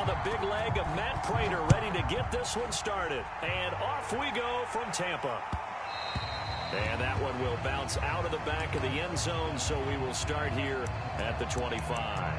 Now the big leg of Matt Prater ready to get this one started. And off we go from Tampa. And that one will bounce out of the back of the end zone, so we will start here at the 25.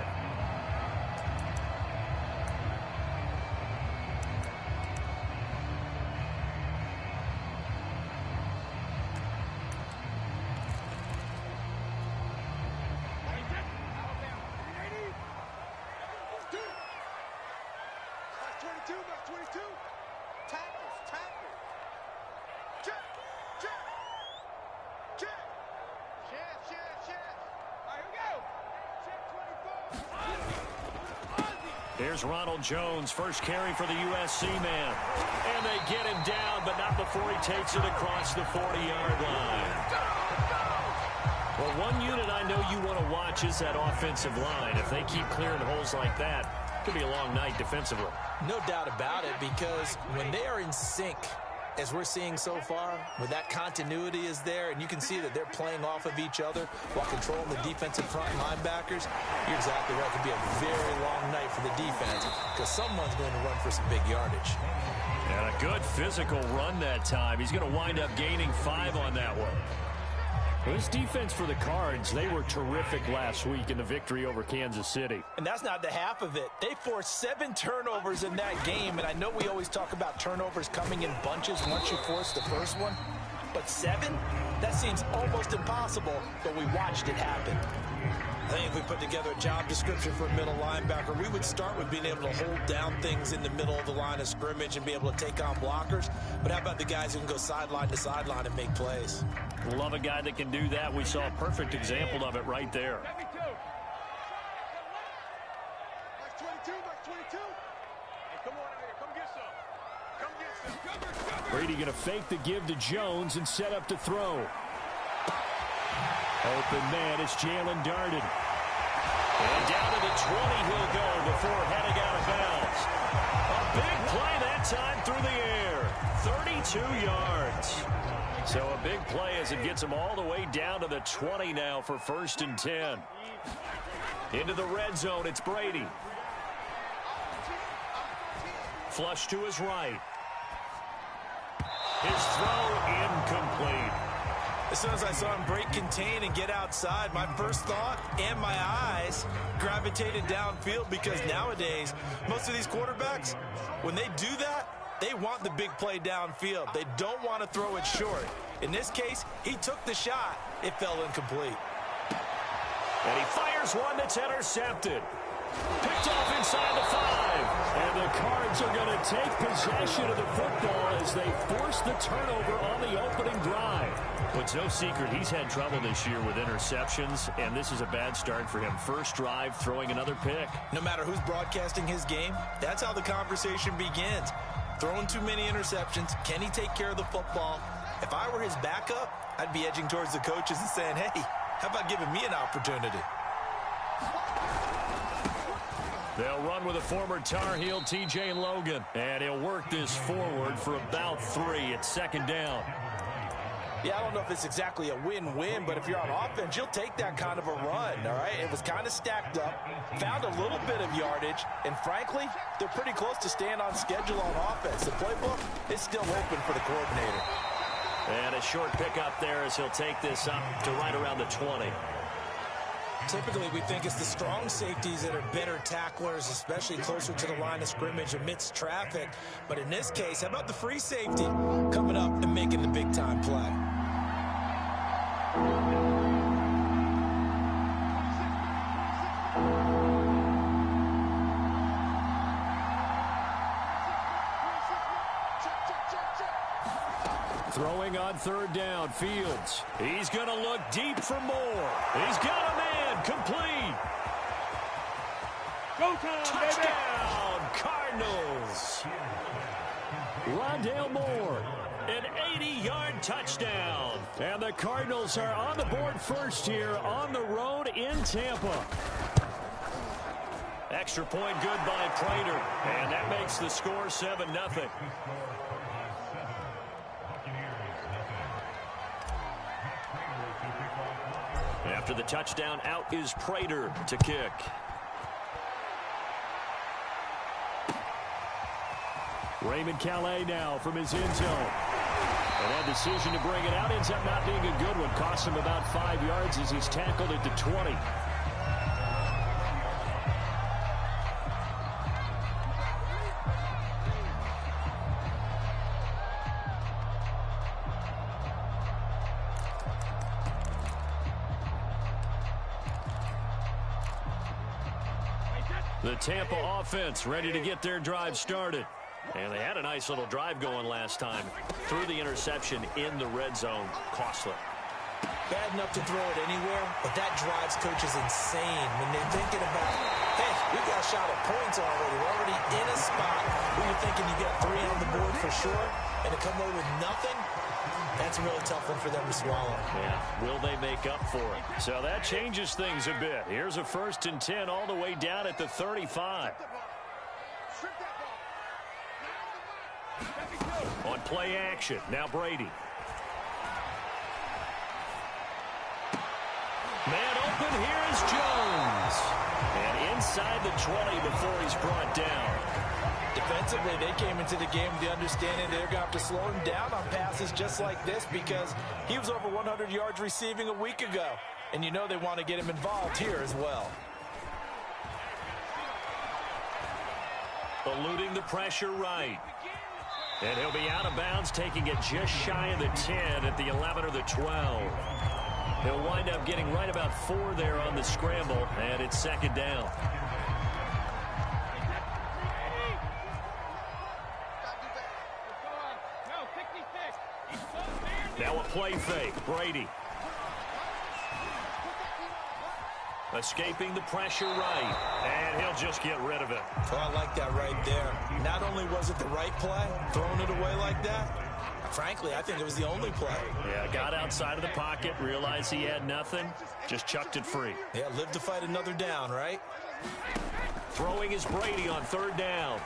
Here's Ronald Jones, first carry for the USC man. And they get him down, but not before he takes it across the 40-yard line. Well, one unit I know you want to watch is that offensive line. If they keep clearing holes like that, it could be a long night defensively. No doubt about it, because when they are in sync, as we're seeing so far, when that continuity is there and you can see that they're playing off of each other while controlling the defensive front linebackers, you're exactly right. It could be a very long night for the defense because someone's going to run for some big yardage. And a good physical run that time. He's going to wind up gaining 5 on that one. Well, this defense for the Cards, they were terrific last week in the victory over Kansas City. And that's not the half of it. They forced 7 turnovers in that game, and I know we always talk about turnovers coming in bunches once you force the first one, but 7? That seems almost impossible, but we watched it happen. I think if we put together a job description for a middle linebacker, we would start with being able to hold down things in the middle of the line of scrimmage and be able to take on blockers. But how about the guys who can go sideline to sideline and make plays? Love a guy that can do that. We saw a perfect example of it right there. Brady going to fake the give to Jones and set up to throw. Open man, it's Jalen Darden. And down to the 20 he'll go before heading out of bounds. A big play that time through the air. 32 yards. So a big play as it gets him all the way down to the 20 now for 1st and 10. Into the red zone, it's Brady. Flush to his right. His throw incomplete. As soon as I saw him break contain and get outside, my first thought and my eyes gravitated downfield because nowadays, most of these quarterbacks, when they do that, they want the big play downfield. They don't want to throw it short. In this case, he took the shot. It fell incomplete. And he fires one that's intercepted. Picked off inside the 5. And the Cards are going to take possession of the football as they force the turnover on the opening drive. But it's no secret he's had trouble this year with interceptions, and this is a bad start for him. First drive, throwing another pick. No matter who's broadcasting his game, that's how the conversation begins. Throwing too many interceptions. Can he take care of the football? If I were his backup, I'd be edging towards the coaches and saying, hey, how about giving me an opportunity? They'll run with a former Tar Heel, T.J. Logan. And he'll work this forward for about 3. It's 2nd down. Yeah, I don't know if it's exactly a win-win, but if you're on offense, you'll take that kind of a run, all right? It was kind of stacked up, found a little bit of yardage, and frankly, they're pretty close to staying on schedule on offense. The playbook is still open for the coordinator. And a short pickup there as he'll take this up to right around the 20. Typically, we think it's the strong safeties that are better tacklers, especially closer to the line of scrimmage amidst traffic. But in this case, how about the free safety coming up and making the big-time play? Throwing on 3rd down, Fields. He's going to look deep for more. He's got a man, complete. Go time, Touchdown, baby. Cardinals. Rondale Moore, an 80-yard touchdown. And the Cardinals are on the board first here on the road in Tampa. Extra point good by Prater, and that makes the score 7-0. After the touchdown, out is Prater to kick. Raymond Calais now from his end zone. And that decision to bring it out ends up not being a good one. Costs him about 5 yards as he's tackled at the 20. The Tampa offense ready to get their drive started. And they had a nice little drive going last time. Threw the interception in the red zone. Costly. Bad enough to throw it anywhere, but that drives coaches insane when they're thinking about, hey, we got a shot at points already. We're already in a spot where you're thinking you got 3 on the board for sure, and to come away with nothing, that's a really tough one for them to swallow. Yeah, will they make up for it? So that changes things a bit. Here's a 1st and 10 all the way down at the 35. On play action, now Brady. Man open, here is Jones. And inside the 20 before he's brought down. Defensively, they came into the game with the understanding they're going to have to slow him down on passes just like this because he was over 100 yards receiving a week ago. And you know they want to get him involved here as well. Eluding the pressure right. And he'll be out of bounds, taking it just shy of the 10 at the 11 or the 12. He'll wind up getting right about 4 there on the scramble, and it's 2nd down. Now a play fake, Brady. Escaping the pressure right, and he'll just get rid of it. Oh, I like that right there. Not only was it the right play, throwing it away like that, frankly, I think it was the only play. Yeah, got outside of the pocket, realized he had nothing, just chucked it free. Yeah, live to fight another down, right? Throwing is Brady on 3rd down.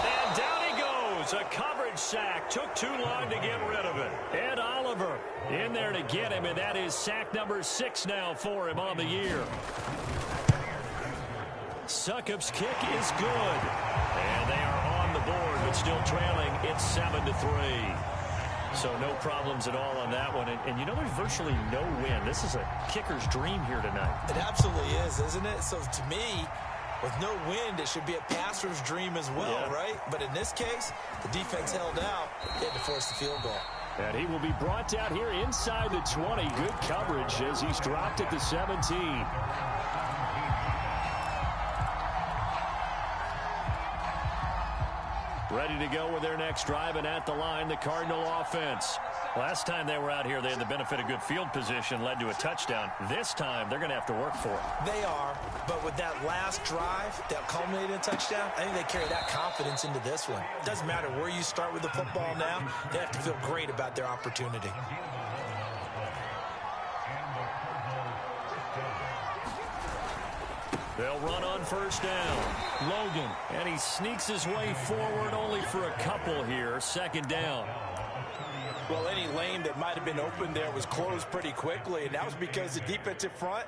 And down he goes. A coverage sack. Took too long to get rid of it. Ed Oliver in there to get him, and that is sack number 6 now for him on the year. Succop's kick is good. And they are on the board, but still trailing. It's 7-3. So no problems at all on that one. And you know, there's virtually no win. This is a kicker's dream here tonight. It absolutely is, isn't it? So to me, with no wind, it should be a passer's dream as well, right? But in this case, the defense held out. They had to force the field goal. And he will be brought down here inside the 20. Good coverage as he's dropped at the 17. Ready to go with their next drive, and at the line, the Cardinal offense. Last time they were out here, they had the benefit of good field position, led to a touchdown. This time, they're going to have to work for it. They are, but with that last drive that culminated in a touchdown, I think they carry that confidence into this one. It doesn't matter where you start with the football now, they have to feel great about their opportunity. They'll run on 1st down. Logan, and he sneaks his way forward only for a couple here. 2nd down. Well, any lane that might have been open there was closed pretty quickly, and that was because the defensive front,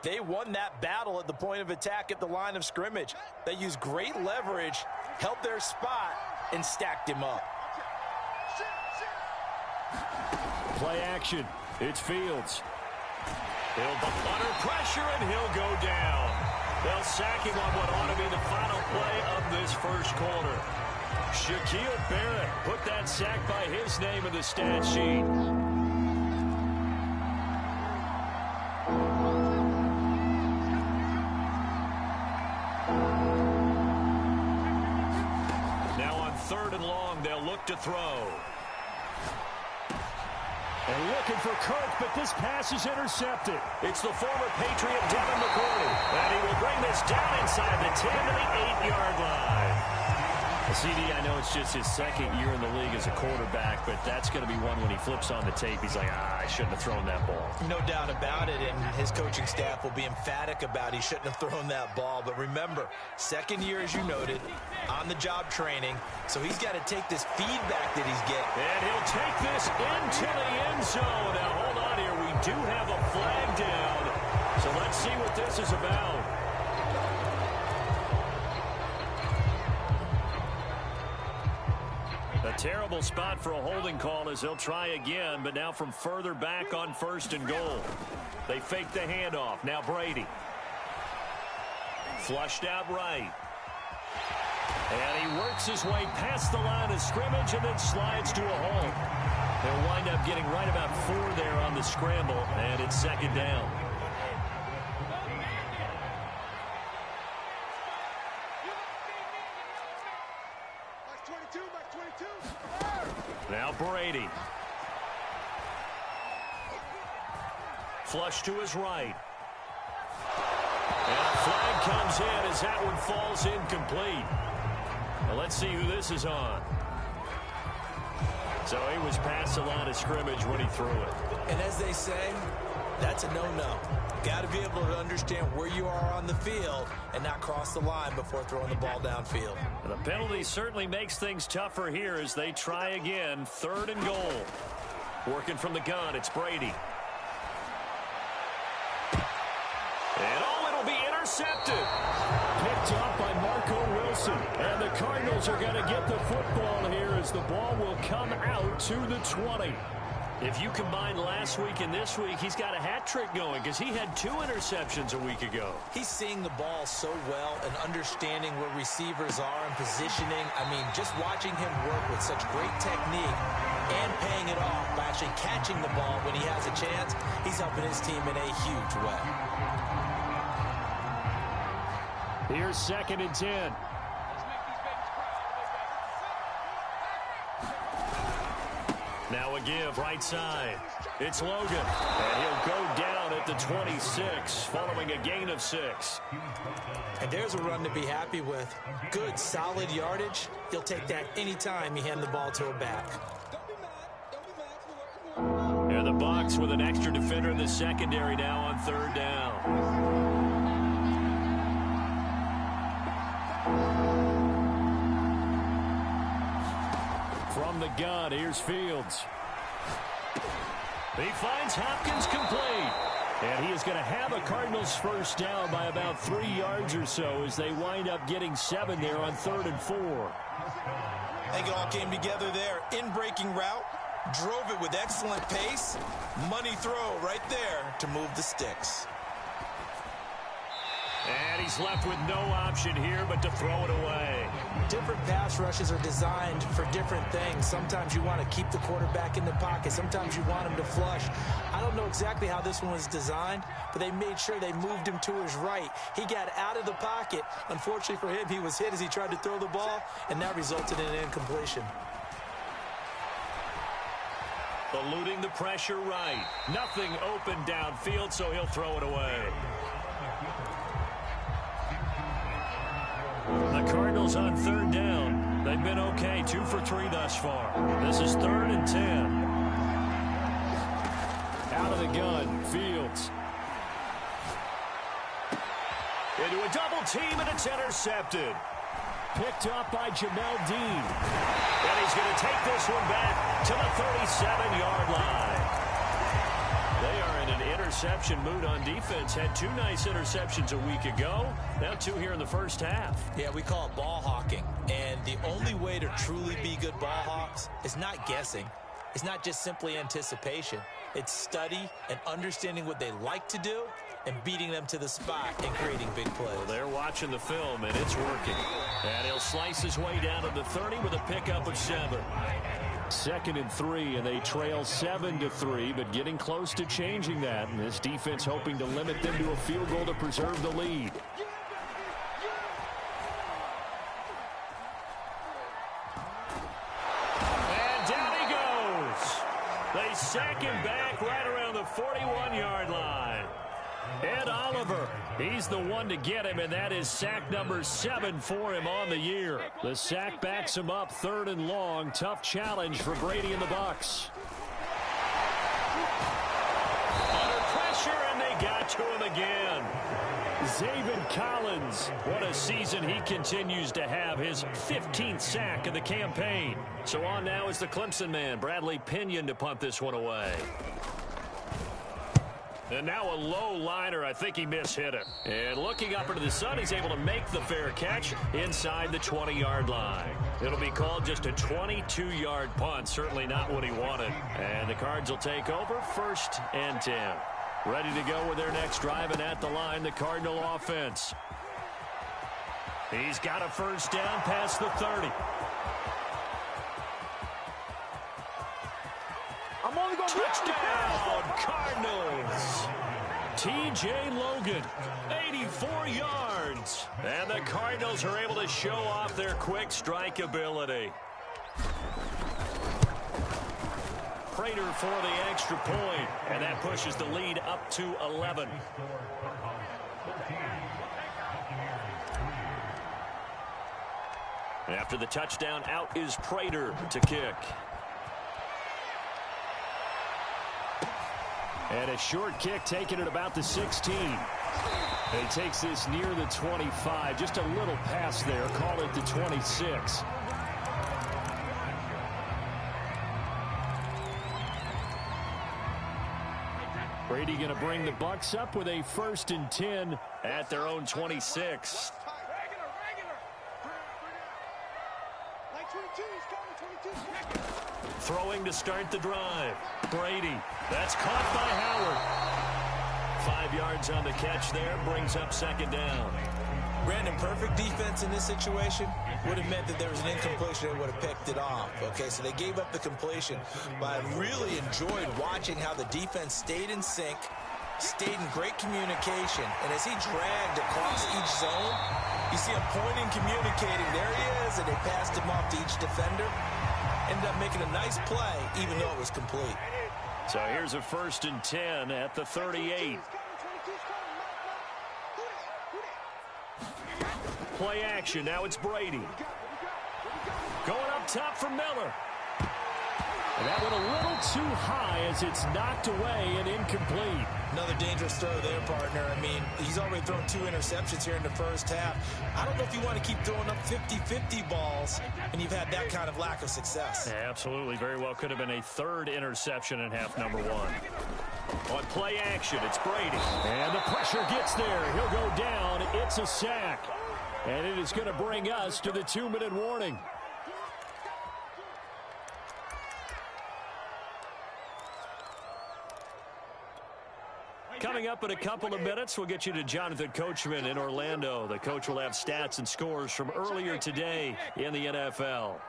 they won that battle at the point of attack at the line of scrimmage. They used great leverage, held their spot, and stacked him up. Play action. It's Fields. He'll be under pressure, and he'll go down. They'll sack him on what ought to be the final play of this first quarter. Shaquille Barrett put that sack by his name in the stat sheet. Now on 3rd and long, they'll look to throw. And looking for Kirk, but this pass is intercepted. It's the former Patriot Devin McCourty. And he will bring this down inside the 10 to the 8-yard line. CD, I know it's just his 2nd year in the league as a quarterback, but that's going to be one when he flips on the tape. He's like, I shouldn't have thrown that ball. No doubt about it, and his coaching staff will be emphatic about he shouldn't have thrown that ball. But remember, 2nd year, as you noted, on-the-job training, so he's got to take this feedback that he's getting. And he'll take this into the end zone. Now, hold on here. We do have a flag down. So let's see what this is about. A terrible spot for a holding call as they'll try again, but now from further back on 1st and goal. They fake the handoff. Now Brady. Flushed out right. And he works his way past the line of scrimmage and then slides to a hole. They'll wind up getting right about 4 there on the scramble, and it's 2nd down. Now Brady. Flush to his right. And a flag comes in as that one falls incomplete. Well, let's see who this is on. So he was past the line of scrimmage when he threw it. And as they say, that's a no-no. Got to be able to understand where you are on the field and not cross the line before throwing the ball downfield. And the penalty certainly makes things tougher here as they try again. 3rd and goal. Working from the gun, it's Brady. And it'll be intercepted. Picked up by Marco Wilson. And the Cardinals are going to get the football here as the ball will come out to the 20. If you combine last week and this week, he's got a hat trick going because he had 2 interceptions a week ago. He's seeing the ball so well and understanding where receivers are and positioning. I mean, just watching him work with such great technique and paying it off by actually catching the ball when he has a chance, he's helping his team in a huge way. Here's 2nd and 10. Now a give, right side. It's Logan. And he'll go down at the 26 following a gain of 6. And there's a run to be happy with. Good, solid yardage. He'll take that anytime you hand the ball to a back. And the Bucs with an extra defender in the secondary now on 3rd down. From the gun, here's Fields. He finds Hopkins complete. And he is going to have a Cardinals 1st down by about 3 yards or so as they wind up getting 7 there on 3rd and 4. I think it all came together there. In-breaking route, drove it with excellent pace. Money throw right there to move the sticks. And he's left with no option here but to throw it away. Different pass rushes are designed for different things. Sometimes you want to keep the quarterback in the pocket. Sometimes you want him to flush. I don't know exactly how this one was designed, but they made sure they moved him to his right. He got out of the pocket. Unfortunately for him, he was hit as he tried to throw the ball, and that resulted in an incompletion. Eluding the pressure right. Nothing open downfield, so he'll throw it away. The Cardinals on 3rd down. They've been okay, 2 for 3 thus far. This is 3rd and 10. Out of the gun, Fields. Into a double team, and it's intercepted. Picked up by Jamel Dean. And he's going to take this one back to the 37-yard line. They are in an interception mood on defense. Had 2 nice interceptions a week ago. Now 2 here in the first half. Yeah, we call it ball hawking. And the only way to truly be good ball hawks is not guessing. It's not just simply anticipation. It's study and understanding what they like to do and beating them to the spot and creating big plays. Well, they're watching the film, and it's working. And he'll slice his way down to the 30 with a pickup of 7. 2nd and 3, and they trail 7-3, but getting close to changing that. And this defense hoping to limit them to a field goal to preserve the lead. And down he goes. They sack him back right around the 41-yard line. Ed Oliver, he's the one to get him, and that is sack number 7 for him on the year. The sack backs him up 3rd and long. Tough challenge for Brady and the Bucs. Under pressure, and they got to him again. Zaven Collins, what a season he continues to have, his 15th sack of the campaign. So on now is the Clemson man, Bradley Pinion, to punt this one away. And now a low liner. I think he mishit it. And looking up into the sun, he's able to make the fair catch inside the 20-yard line. It'll be called just a 22-yard punt. Certainly not what he wanted. And the Cards will take over 1st and 10. Ready to go with their next drive, and at the line, the Cardinal offense. He's got a first down past the 30. I'm only going Touchdown, Cardinals. T.J. Logan, 84 yards. And the Cardinals are able to show off their quick strike ability. Prater for the extra point, and that pushes the lead up to 11. After the touchdown, out is Prater to kick. And a short kick taken at about the 16. He takes this near the 25. Just a little pass there. Call it the 26. Brady going to bring the Bucs up with a 1st and 10 at their own 26. Throwing to start the drive. Brady. That's caught by Howard. 5 yards on the catch there. Brings up 2nd down. Brandon, perfect defense in this situation would have meant that there was an incompletion that would have picked it off. Okay, so they gave up the completion. But I really enjoyed watching how the defense stayed in sync, stayed in great communication. And as he dragged across each zone, you see him pointing, communicating. There he is, and they passed him off to each defender. Ended up making a nice play, even though it was complete. So here's a 1st and 10 at the 38. Play action. Now it's Brady. Going up top for Miller. And that went a little too high as it's knocked away and incomplete. Another dangerous throw there, partner. I mean, he's already thrown 2 interceptions here in the first half. I don't know if you want to keep throwing up 50-50 balls, and you've had that kind of lack of success. Yeah, absolutely. Very well could have been a 3rd interception in half number 1. On play action, it's Brady. And the pressure gets there. He'll go down. It's a sack. And it is going to bring us to the 2-minute warning. Coming up in a couple of minutes, we'll get you to Jonathan Coachman in Orlando. The coach will have stats and scores from earlier today in the NFL.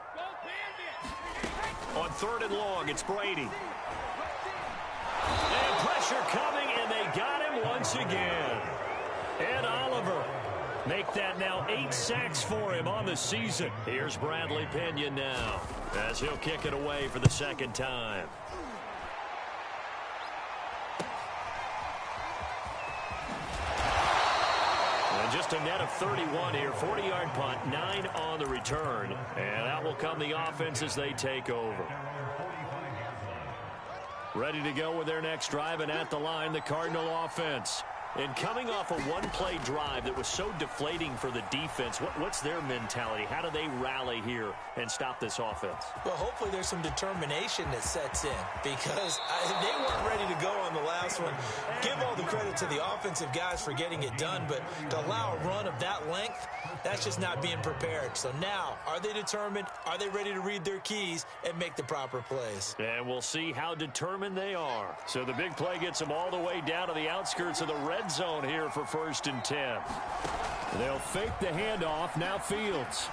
On 3rd and long, it's Brady. And pressure coming, and they got him once again. Ed Oliver. Make that now 8 sacks for him on the season. Here's Bradley Pinion now as he'll kick it away for the 2nd time. And just a net of 31 here. 40-yard punt, 9 on the return. And out will come the offense as they take over. Ready to go with their next drive, and at the line, the Cardinal offense. And coming off a one-play drive that was so deflating for the defense, what's their mentality? How do they rally here and stop this offense? Well, hopefully there's some determination that sets in, because they weren't ready to go on the last one. Give all the credit to the offensive guys for getting it done, but to allow a run of that length, that's just not being prepared. So now, are they determined? Are they ready to read their keys and make the proper plays? And we'll see how determined they are. So the big play gets them all the way down to the outskirts of the red zone here for 1st and 10. They'll fake the handoff. Now Fields.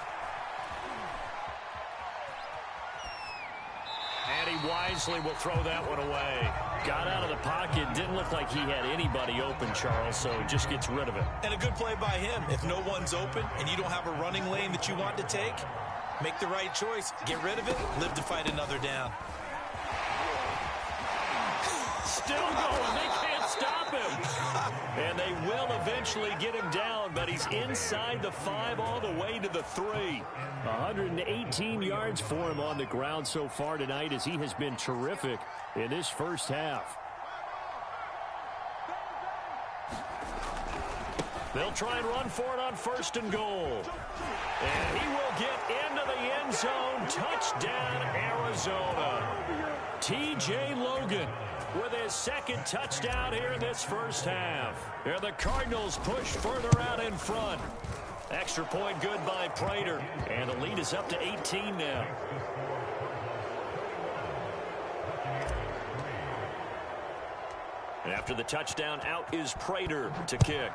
And he wisely will throw that one away. Got out of the pocket. Didn't look like he had anybody open, Charles, so just gets rid of it. And a good play by him. If no one's open and you don't have a running lane that you want to take, make the right choice. Get rid of it. Live to fight another down. Still going. They can't stop him. And they will eventually get him down, but he's inside the 5 all the way to the 3. 118 yards for him on the ground so far tonight, as he has been terrific in this first half. They'll try and run for it on 1st and goal. And he will get into the end zone. Touchdown, Arizona. T.J. Logan with his second touchdown here in this first half. And the Cardinals push further out in front. Extra point good by Prater. And the lead is up to 18 now. After the touchdown, out is Prater to kick.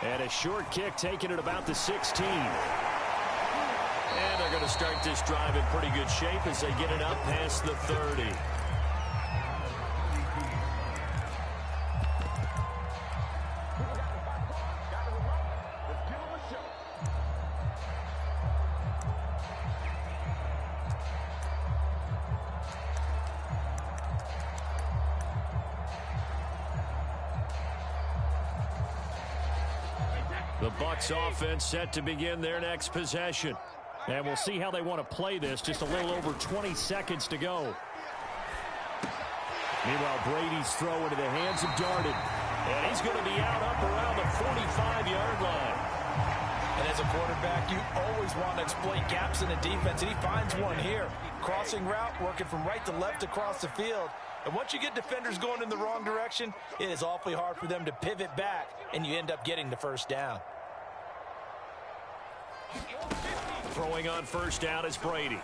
And a short kick taken at about the 16. And they're going to start this drive in pretty good shape as they get it up past the 30. The Bucs offense set to begin their next possession. And we'll see how they want to play this. Just a little over 20 seconds to go. Meanwhile, Brady's throw into the hands of Darden. And he's going to be out up around the 45-yard line. And as a quarterback, you always want to exploit gaps in the defense. And he finds one here. Crossing route, working from right to left across the field. And once you get defenders going in the wrong direction, it is awfully hard for them to pivot back, and you end up getting the first down. Throwing on first down is Brady.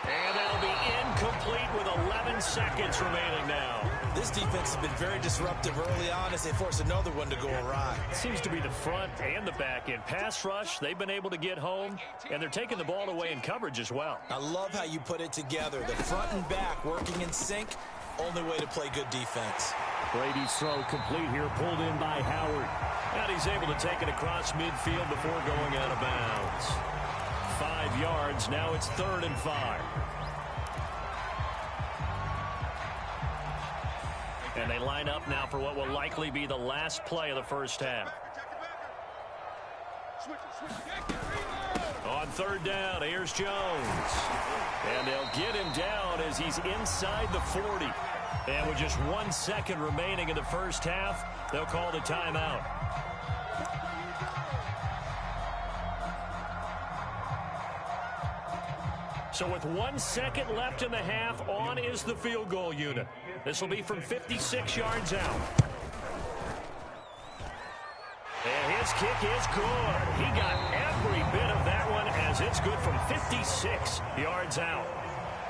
And that'll be incomplete with 11 seconds remaining now. This defense has been very disruptive early on as they force another one to go awry. Seems to be the front and the back end. Pass rush, they've been able to get home, and they're taking the ball away in coverage as well. I love how you put it together. The front and back working in sync, only way to play good defense. Brady's throw complete here, pulled in by Howard. And he's able to take it across midfield before going out of bounds. 5 yards, now it's 3rd and 5. And they line up now for what will likely be the last play of the first half. On 3rd down, here's Jones. And they'll get him down as he's inside the 40. And with just 1 second remaining in the first half, they'll call the timeout. So with 1 second left in the half, on is the field goal unit. This will be from 56 yards out. And his kick is good. He got every bit of that one as it's good from 56 yards out.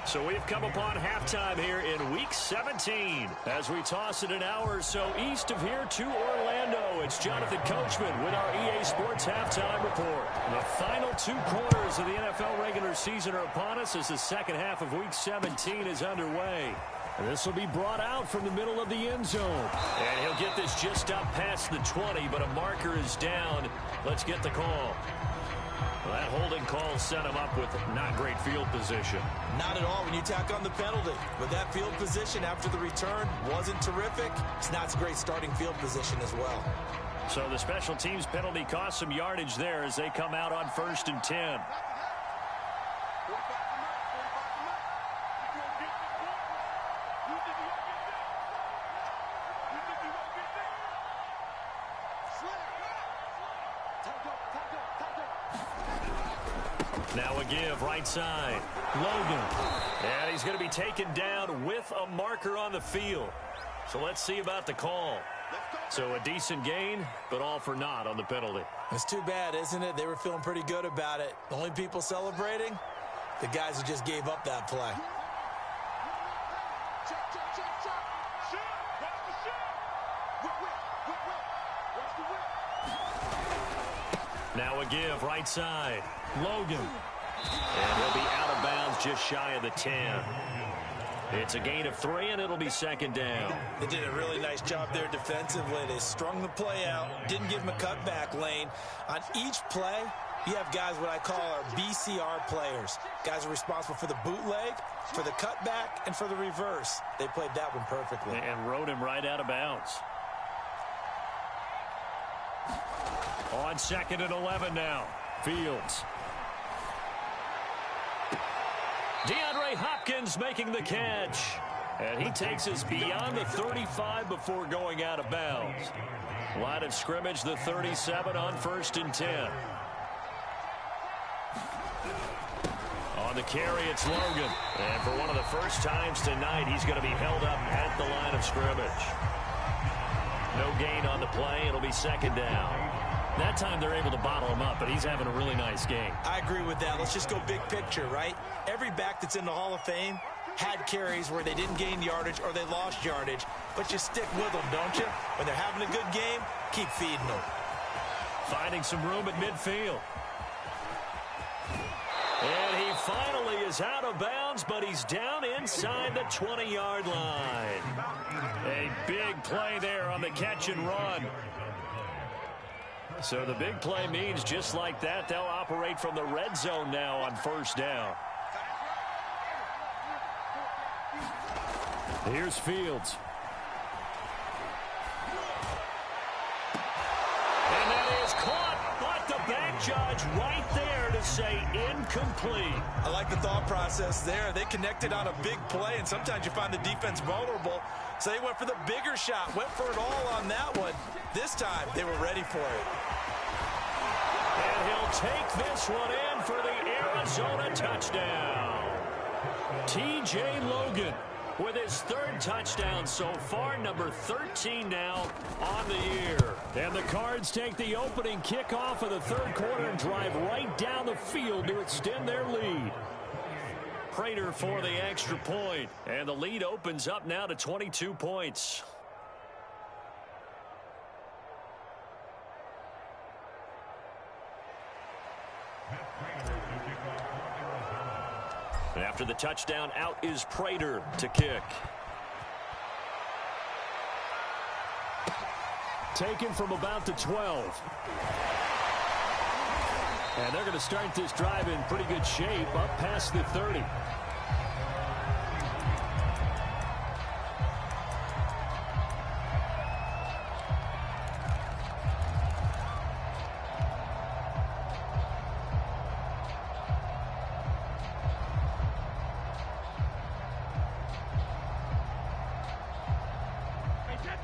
So we've come upon halftime here in Week 17. As we toss it an hour or so east of here to Orlando, it's Jonathan Coachman with our EA Sports Halftime Report. The final 2 quarters of the NFL regular season are upon us as the second half of Week 17 is underway. And this will be brought out from the middle of the end zone. And he'll get this just up past the 20, but a marker is down. Let's get the call. Well, that holding call set him up with not great field position. Not at all when you tack on the penalty. But that field position after the return wasn't terrific. It's not a great starting field position as well. So the special teams penalty cost some yardage there as they come out on 1st and 10. Now a give right side. Logan. And he's going to be taken down with a marker on the field. So let's see about the call. So a decent gain, but all for naught on the penalty. It's too bad, isn't it? They were feeling pretty good about it. The only people celebrating, the guys who just gave up that play. Now a give right side. Logan. And he'll be out of bounds just shy of the 10. It's a gain of 3, and it'll be 2nd down. They did a really nice job there defensively. They strung the play out, didn't give him a cutback lane. On each play, you have guys what I call our BCR players. Guys are responsible for the bootleg, for the cutback, and for the reverse. They played that one perfectly. And rode him right out of bounds. On 2nd and 11 now. Fields. DeAndre Hopkins making the catch. And he takes us beyond the 35 before going out of bounds. Line of scrimmage, the 37 on 1st and 10. On the carry, it's Logan. And for one of the first times tonight, he's going to be held up at the line of scrimmage. No gain on the play. It'll be 2nd down. That time they're able to bottle him up, but he's having a really nice game. I agree with that. Let's just go big picture, right? Every back that's in the Hall of Fame had carries where they didn't gain yardage or they lost yardage, but you stick with them, don't you? When they're having a good game, keep feeding them. Finding some room at midfield. And he finally is out of bounds, but he's down inside the 20-yard line. A big play there on the catch and run. So the big play means just like that, they'll operate from the red zone now on 1st down. Here's Fields. And that is caught, but the back judge right there to say incomplete. I like the thought process there. They connected on a big play, and sometimes you find the defense vulnerable. So they went for the bigger shot, went for it all on that one. This time, they were ready for it. And he'll take this one in for the Arizona touchdown. T.J. Logan with his 3rd touchdown so far, number 13 now on the year. And the Cards take the opening kickoff of the 3rd quarter and drive right down the field to extend their lead. Prater for the extra point, and the lead opens up now to 22 points. And after the touchdown, out is Prater to kick. Taken from about the 12. And they're going to start this drive in pretty good shape up past the 30.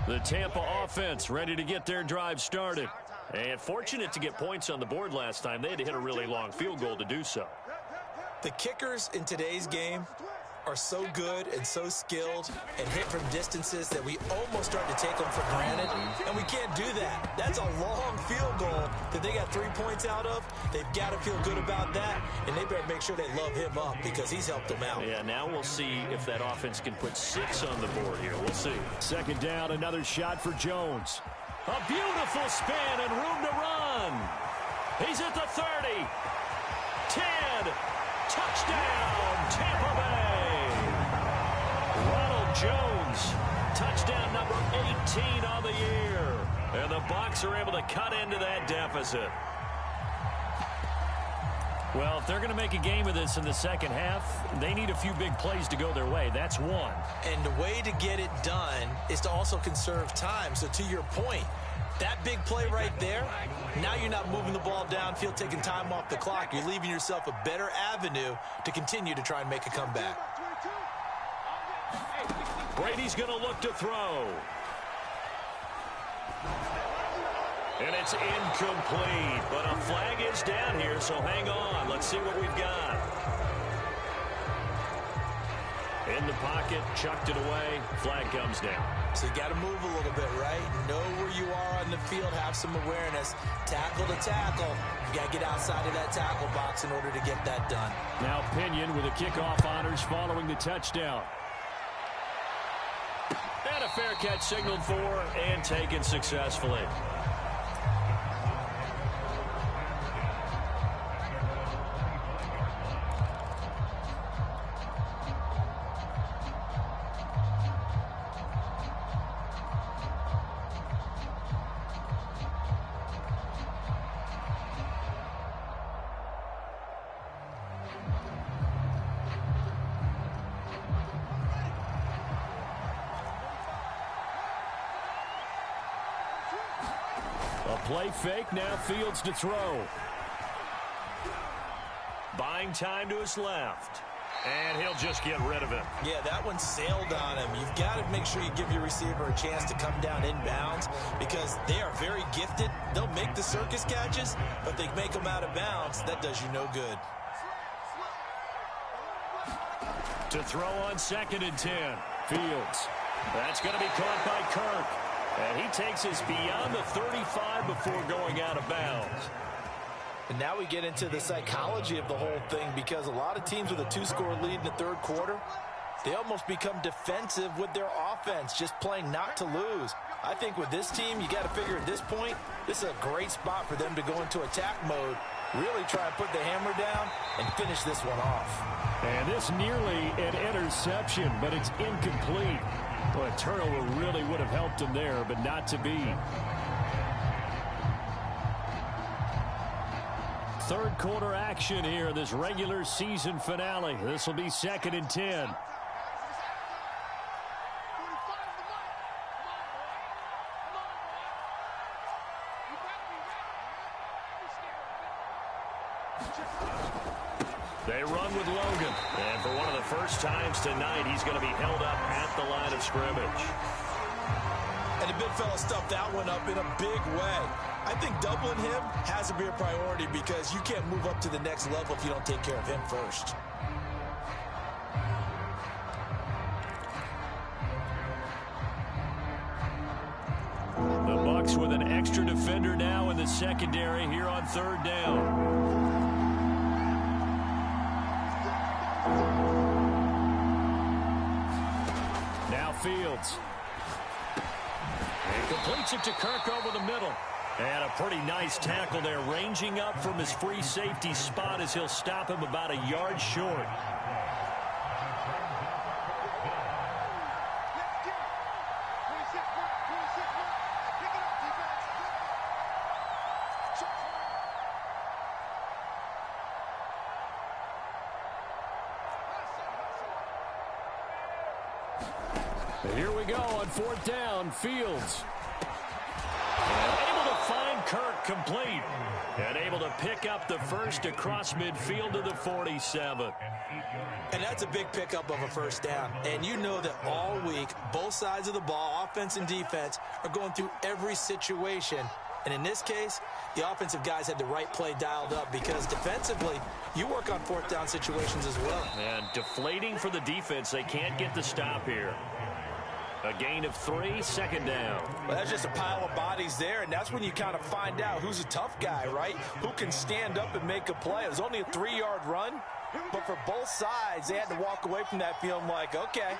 The Tampa offense ready to get their drive started. And fortunate to get points on the board last time. They had to hit a really long field goal to do so. The kickers in today's game are so good and so skilled and hit from distances that we almost start to take them for granted, and we can't do that. That's a long field goal that they got 3 points out of. They've got to feel good about that, and they better make sure they love him up because he's helped them out. Yeah, now we'll see if that offense can put 6 on the board here. We'll see. 2nd down, another shot for Jones. A beautiful spin and room to run. He's at the 30. 10. Touchdown, Tampa Bay. Ronald Jones, touchdown number 18 on the year. And the Bucs are able to cut into that deficit. Well, if they're going to make a game of this in the second half, they need a few big plays to go their way. That's one. And the way to get it done is to also conserve time. So to your point, that big play right there, now you're not moving the ball downfield, taking time off the clock. You're leaving yourself a better avenue to continue to try and make a comeback. Brady's going to look to throw. And it's incomplete, but a flag is down here, so hang on. Let's see what we've got. In the pocket, chucked it away, flag comes down. So you got to move a little bit, right? Know where you are on the field, have some awareness. Tackle to tackle. You got to get outside of that tackle box in order to get that done. Now Pinion with the kickoff honors following the touchdown. And a fair catch signaled for and taken successfully. Play fake, now Fields to throw. Buying time to his left. And he'll just get rid of it. Yeah, that one sailed on him. You've got to make sure you give your receiver a chance to come down inbounds because they are very gifted. They'll make the circus catches, but they make them out of bounds. That does you no good. To throw on 2nd and 10. Fields. That's going to be caught by Kirk. And he takes us beyond the 35 before going out of bounds. And now we get into the psychology of the whole thing because a lot of teams with a 2-score lead in the third quarter, they almost become defensive with their offense, just playing not to lose. I think with this team, you got to figure at this point, this is a great spot for them to go into attack mode, really try and put the hammer down and finish this one off. And this nearly an interception, but it's incomplete. Well, a turnover really would have helped him there, but not to be. Third quarter action here in this regular season finale. This will be 2nd and 10. They run with Logan. And for one of the first times tonight, he's going to be held up at the line of scrimmage. And the big fella stuffed that one up in a big way. I think doubling him has to be a priority because you can't move up to the next level if you don't take care of him first. The Bucs with an extra defender now in the secondary here on 3rd down. Now Fields. And completes it to Kirk over the middle. And a pretty nice tackle there, ranging up from his free safety spot as he'll stop him about a yard short. Here we go on 4th down. Fields. And able to find Kirk complete. And able to pick up the first across midfield to the 47. And that's a big pickup of a first down. And you know that all week, both sides of the ball, offense and defense, are going through every situation. And in this case, the offensive guys had the right play dialed up because defensively, you work on 4th down situations as well. And deflating for the defense. They can't get the stop here. A gain of 3, 2nd down. Well, that's just a pile of bodies there, and that's when you kind of find out who's a tough guy, right? Who can stand up and make a play. It was only a 3-yard run, but for both sides, they had to walk away from that feeling like, okay,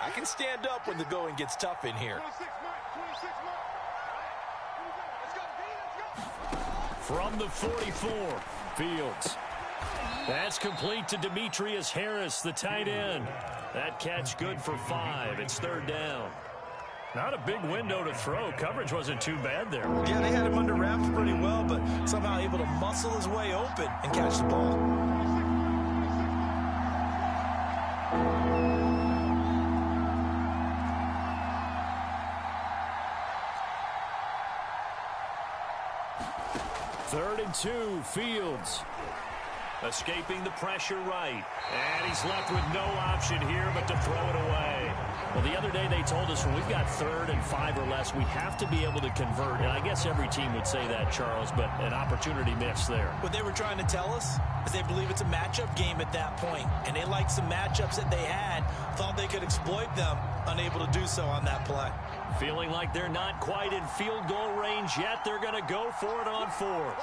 I can stand up when the going gets tough in here. From the 44, Fields. That's complete to Demetrius Harris, the tight end. That catch good for 5. It's 3rd down. Not a big window to throw. Coverage wasn't too bad there. Yeah, they had him under wraps pretty well, but somehow able to muscle his way open and catch the ball. Third and 2, Fields. Escaping the pressure right. And he's left with no option here but to throw it away. Well, the other day they told us when we've got 3rd and 5 or less, we have to be able to convert. And I guess every team would say that, Charles, but an opportunity missed there. What they were trying to tell us is they believe it's a matchup game at that point. And they liked some matchups that they had, thought they could exploit them, unable to do so on that play. Feeling like they're not quite in field goal range yet. They're going to go for it on 4th.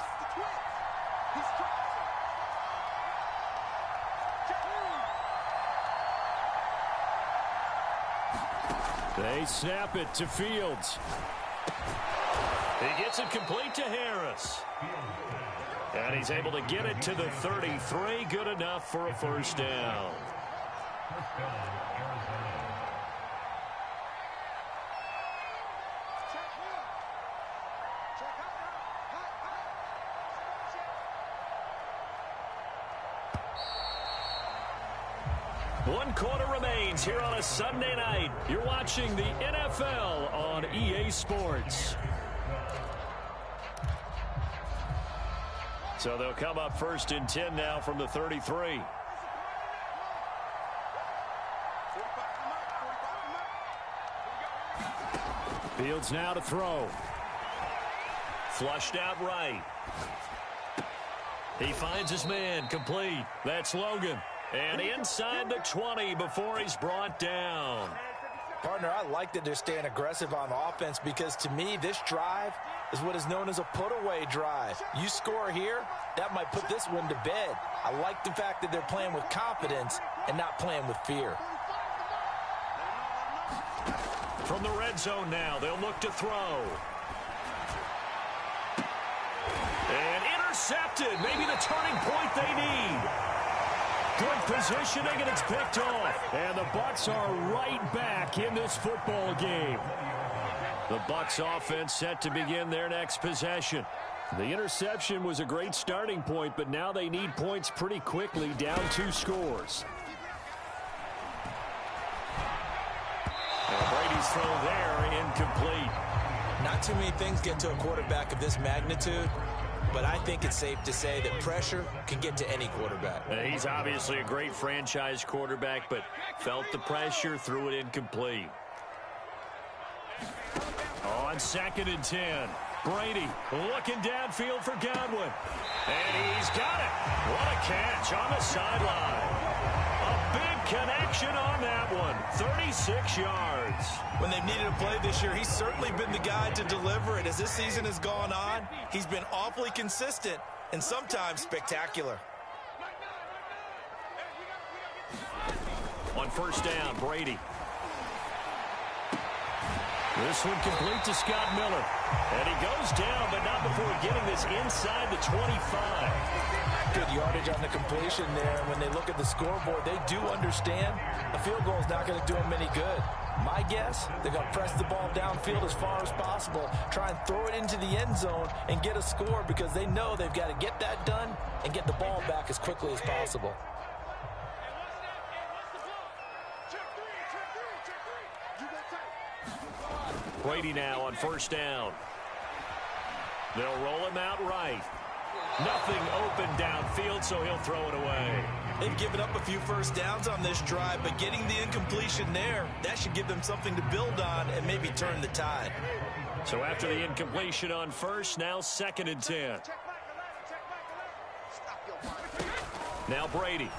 They snap it to Fields. He gets it complete to Harris. And he's able to get it to the 33. Good enough for a first down. One quarter remains here on a Sunday night. You're watching the NFL on EA Sports. So they'll come up 1st and 10 now from the 33. Fields now to throw. Flushed out right. He finds his man, complete. That's Logan. And inside the 20 before he's brought down. Partner, I like that they're staying aggressive on offense because to me, this drive is what is known as a put-away drive. You score here, that might put this one to bed. I like the fact that they're playing with confidence and not playing with fear. From the red zone now, they'll look to throw. And intercepted. Maybe the turning point they need. Good positioning, and it's picked off. And the Bucs are right back in this football game. The Bucs offense set to begin their next possession. The interception was a great starting point, but now they need points pretty quickly, down 2 scores. And Brady's throw there, incomplete. Not too many things get to a quarterback of this magnitude, but I think it's safe to say that pressure can get to any quarterback. He's obviously a great franchise quarterback, but felt the pressure, threw it incomplete. On 2nd and 10, Brady looking downfield for Godwin. And he's got it. What a catch on the sideline. A big connection on that one. 36 yards. When they've needed a play this year, he's certainly been the guy to deliver it. As this season has gone on, he's been awfully consistent and sometimes spectacular. On 1st down, Brady. This one complete to Scott Miller. And he goes down, but not before getting this inside the 25. Good yardage on the completion there. When they look at the scoreboard, they do understand a field goal is not going to do them any good. My guess, they're going to press the ball downfield as far as possible, try and throw it into the end zone and get a score because they know they've got to get that done and get the ball back as quickly as possible. Brady now on 1st down. They'll roll him out right. Nothing open downfield, so he'll throw it away. They've given up a few first downs on this drive, but getting the incompletion there, that should give them something to build on and maybe turn the tide. So after the incompletion on 1st, now 2nd and 10. Now Brady.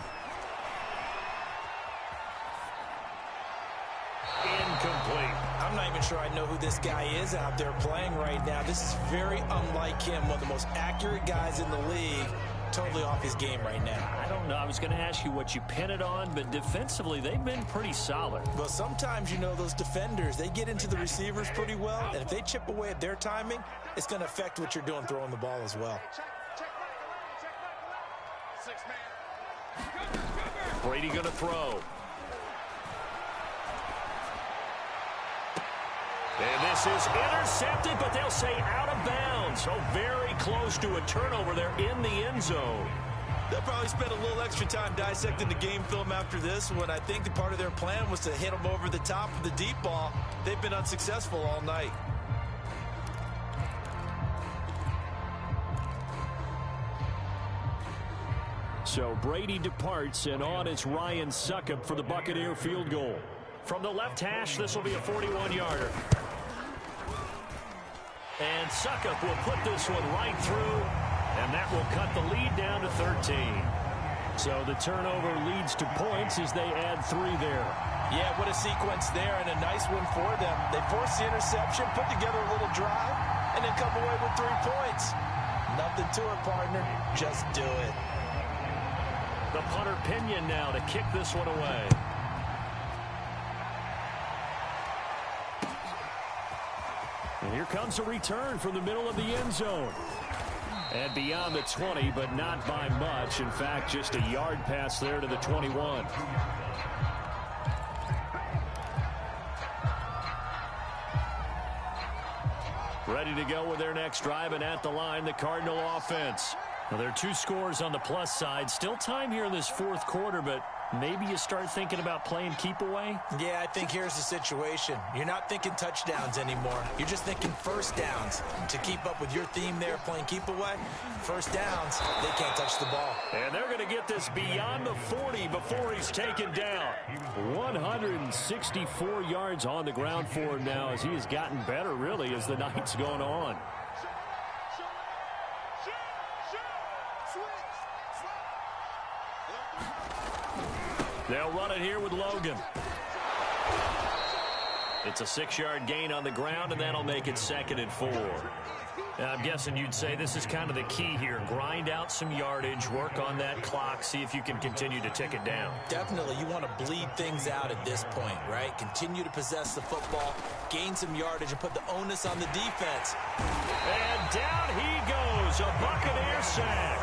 Incomplete. I'm not even sure I know who this guy is out there playing right now. This is very unlike him, one of the most accurate guys in the league. Totally off his game right now. I don't know. I was going to ask you what you pin it on, but defensively, they've been pretty solid. Well, sometimes, you know, those defenders, they get into the receivers pretty well, and if they chip away at their timing, it's going to affect what you're doing throwing the ball as well. Brady going to throw. And this is intercepted, but they'll say out of bounds. So very close to a turnover there in the end zone. They'll probably spend a little extra time dissecting the game film after this one. I think the part of their plan was to hit them over the top of the deep ball. They've been unsuccessful all night. So Brady departs, and on is Ryan Succop for the Buccaneer field goal. From the left hash, this will be a 41-yarder. And Succop will put this one right through, and that will cut the lead down to 13. So the turnover leads to points as they add 3 there. Yeah, what a sequence there, and a nice one for them. They forced the interception, put together a little drive, and then come away with 3 points. Nothing to it, partner. Just do it. The punter Pinion now to kick this one away. And here comes a return from the middle of the end zone. And beyond the 20, but not by much. In fact, just a yard pass there to the 21. Ready to go with their next drive, and at the line, the Cardinal offense. Now, there are 2 scores on the plus side. Still time here in this 4th quarter, but maybe you start thinking about playing keep away? Yeah, I think here's the situation. You're not thinking touchdowns anymore. You're just thinking first downs. To keep up with your theme there, playing keep away, first downs, they can't touch the ball. And they're going to get this beyond the 40 before he's taken down. 164 yards on the ground for him now as he has gotten better, really, as the night's going on. They'll run it here with Logan. It's a 6-yard gain on the ground, and that'll make it 2nd and 4. Now, I'm guessing you'd say this is kind of the key here. Grind out some yardage, work on that clock, see if you can continue to tick it down. Definitely, you want to bleed things out at this point, right? Continue to possess the football, gain some yardage, and put the onus on the defense. And down he goes, a Buccaneer sack.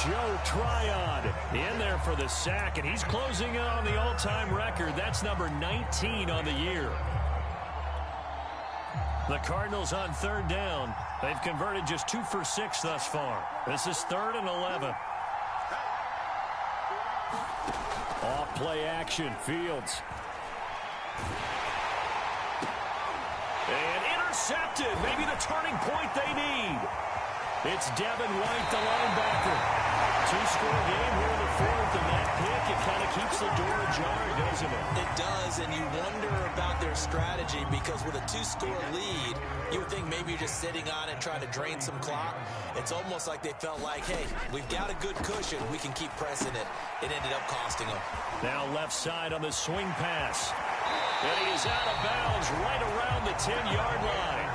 Joe Tryon in there for the sack, and he's closing in on the all-time record. That's number 19 on the year. The Cardinals on 3rd down. They've converted just 2 for 6 thus far. This is 3rd and 11. Off play action, Fields. And intercepted. Maybe the turning point they need. It's Devin White, the linebacker. 2-score game here in the 4th, and that pick, it kind of keeps the door ajar, doesn't it? It does, and you wonder about their strategy because with a 2-score lead, you would think maybe you're just sitting on it trying to drain some clock. It's almost like they felt like, hey, we've got a good cushion. We can keep pressing it. It ended up costing them. Now left side on the swing pass. And he is out of bounds right around the 10-yard line.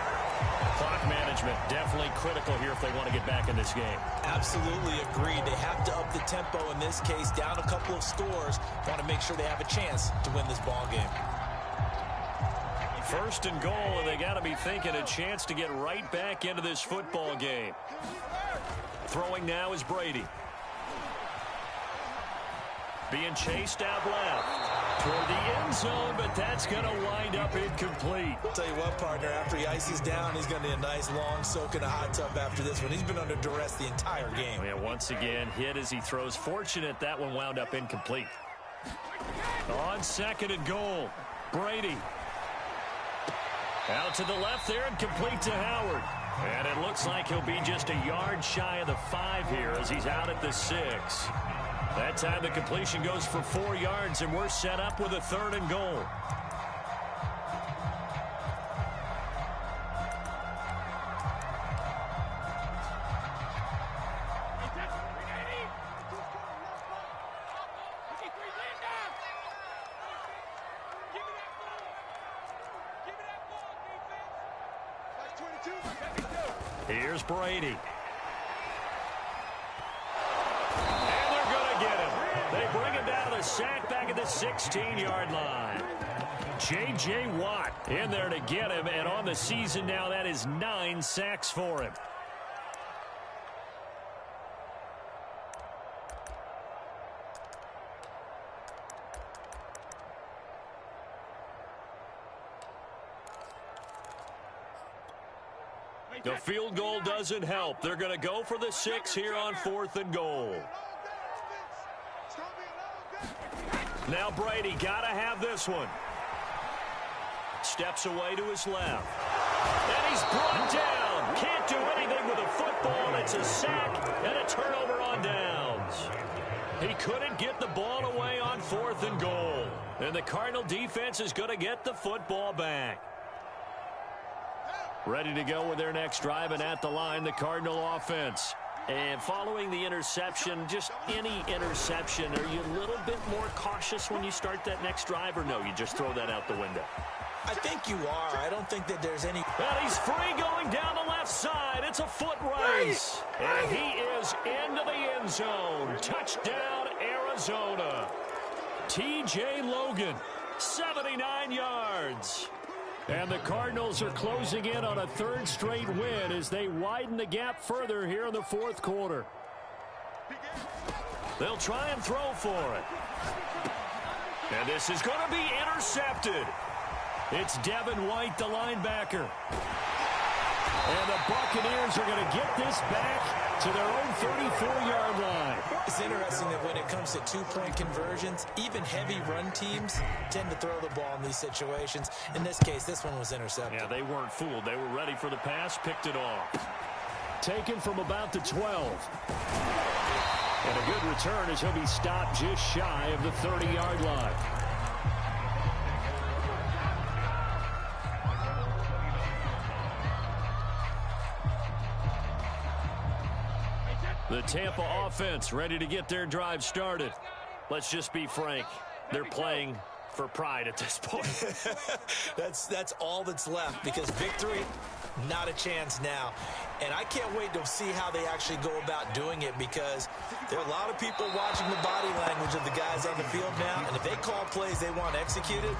Clock management definitely critical here if they want to get back in this game. Absolutely agreed. They have to up the tempo in this case, down a couple of scores. Want to make sure they have a chance to win this ball game. 1st and goal, and they got to be thinking a chance to get right back into this football game. Throwing now is Brady. Being chased out left toward the end zone, but that's going to wind up incomplete. I'll tell you what, partner, after he ices down, he's going to need a nice long soak in a hot tub after this one. He's been under duress the entire game. Yeah, once again, hit as he throws. Fortunate that one wound up incomplete. On 2nd and goal, Brady. Out to the left there and complete to Howard. And it looks like he'll be just a yard shy of the 5 here as he's out at the 6. That time the completion goes for 4 yards, and we're set up with a 3rd and goal. Here's Brady. They bring him down to the sack back at the 16-yard line. J.J. Watt in there to get him, and on the season now, that is 9 sacks for him. The field goal doesn't help. They're going to go for the 6 here on 4th and goal. Now Brady got to have this one. Steps away to his left. And he's brought down. Can't do anything with a football. It's a sack and a turnover on downs. He couldn't get the ball away on 4th and goal. And the Cardinal defense is going to get the football back. Ready to go with their next drive, and at the line, the Cardinal offense. And following the interception, just any interception, are you a little bit more cautious when you start that next drive, or no, you just throw that out the window? I think you are. I don't think that there's any... And he's free going down the left side. It's a foot race. And he is into the end zone. Touchdown, Arizona. T.J. Logan, 79 yards. And the Cardinals are closing in on a 3rd straight win as they widen the gap further here in the 4th quarter. They'll try and throw for it. And this is going to be intercepted. It's Devin White, the linebacker. And the Buccaneers are going to get this back to their own 34-yard line. It's interesting that when it comes to two-point conversions, even heavy run teams tend to throw the ball in these situations. In this case, this one was intercepted. Yeah, they weren't fooled. They were ready for the pass, picked it off. Taken from about the 12. And a good return as he'll be stopped just shy of the 30-yard line. The Tampa offense ready to get their drive started. Let's just be frank. They're playing for pride at this point. That's all that's left, because victory, not a chance now. And I can't wait to see how they actually go about doing it, because there are a lot of people watching the body language of the guys on the field now. And if they call plays they want executed,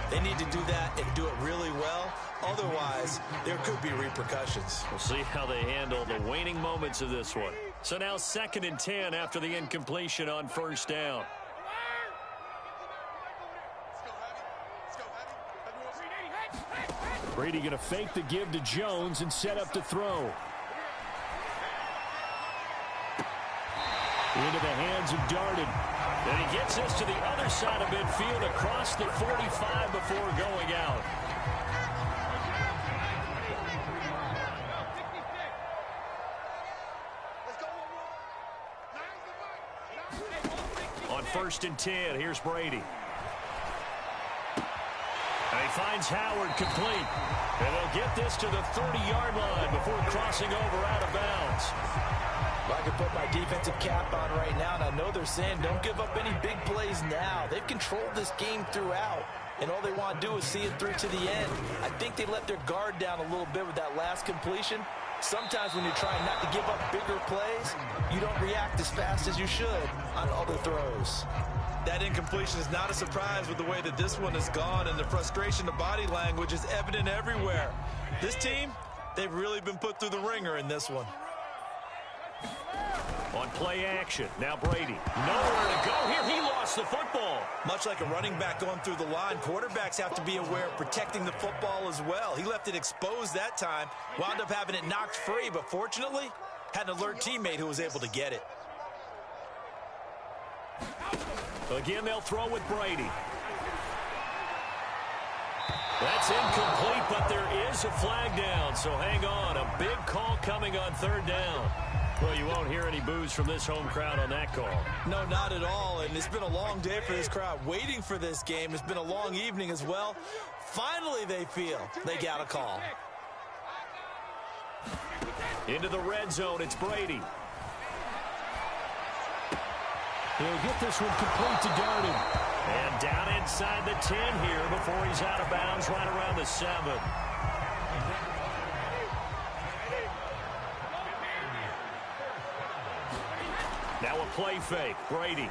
they need to do that and do it really well. Otherwise, there could be repercussions. We'll see how they handle the waning moments of this one. So now 2nd and 10 after the incompletion on first down. Brady going to fake the give to Jones and set up to throw. Into the hands of Darden. And he gets this to the other side of midfield across the 45 before going out. On 1st and 10, here's Brady. And he finds Howard complete. And they'll get this to the 30-yard line before crossing over out of bounds. Well, I can put my defensive cap on right now, and I know they're saying don't give up any big plays now. They've controlled this game throughout, and all they want to do is see it through to the end. I think they let their guard down a little bit with that last completion. Sometimes when you're trying not to give up bigger plays, you don't react as fast as you should on other throws. That incompletion is not a surprise with the way that this one has gone, and the frustration of body language is evident everywhere. This team, they've really been put through the ringer in this one. On play action, now Brady. Nowhere to go here. He lost the football. Much like a running back going through the line, quarterbacks have to be aware of protecting the football as well. He left it exposed that time, wound up having it knocked free, but fortunately, had an alert teammate who was able to get it. Again, they'll throw with Brady. That's incomplete, but there is a flag down, so hang on. A big call coming on 3rd down. Well, you won't hear any boos from this home crowd on that call. No, not at all, and it's been a long day for this crowd waiting for this game. It's been a long evening as well. Finally, they feel they got a call. Into the red zone, it's Brady. He'll get this one complete to Darden. And down inside the 10 here before he's out of bounds right around the 7. Now a play fake. Brady.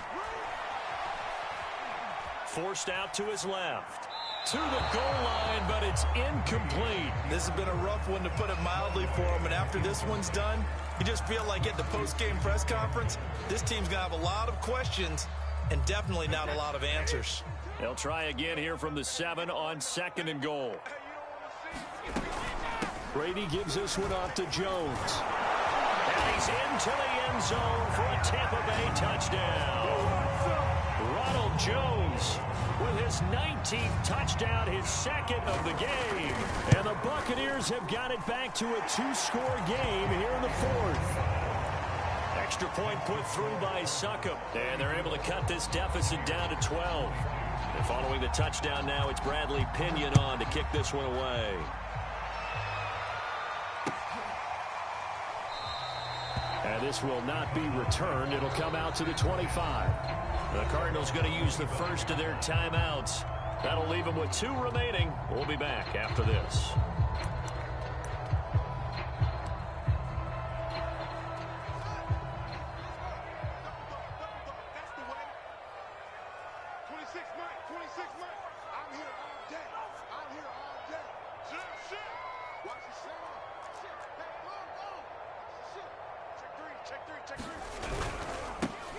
Forced out to his left. To the goal line, but it's incomplete. This has been a rough one, to put it mildly, for him. And after this one's done, you just feel like at the post-game press conference, this team's going to have a lot of questions and definitely not a lot of answers. They'll try again here from the 7 on 2nd and goal. Brady gives this one off to Jones. And he's into the end zone for a Tampa Bay touchdown. Ronald Jones with his 19th touchdown, his 2nd of the game. And the Buccaneers have got it back to a 2-score game here in the 4th. Extra point put through by Succop. And they're able to cut this deficit down to 12. And following the touchdown now, it's Bradley Pinion on to kick this one away. And this will not be returned. It'll come out to the 25. The Cardinals going to use the first of their timeouts. That'll leave them with 2 remaining. We'll be back after this.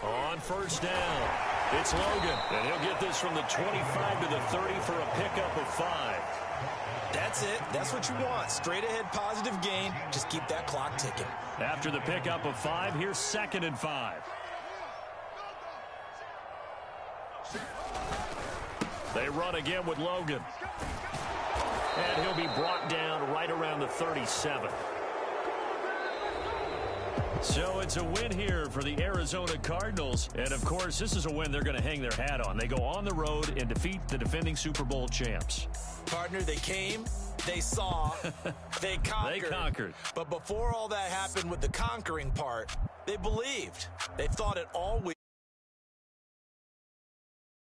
On first down, it's Logan, and he'll get this from the 25 to the 30 for a pickup of 5. That's it. That's what you want. Straight ahead positive gain. Just keep that clock ticking. After the pickup of 5, here's 2nd and 5. They run again with Logan. And he'll be brought down right around the 37. So it's a win here for the Arizona Cardinals. And, of course, this is a win they're going to hang their hat on. They go on the road and defeat the defending Super Bowl champs. Partner, they came, they saw, they conquered. They conquered. But before all that happened with the conquering part, they believed. They thought it all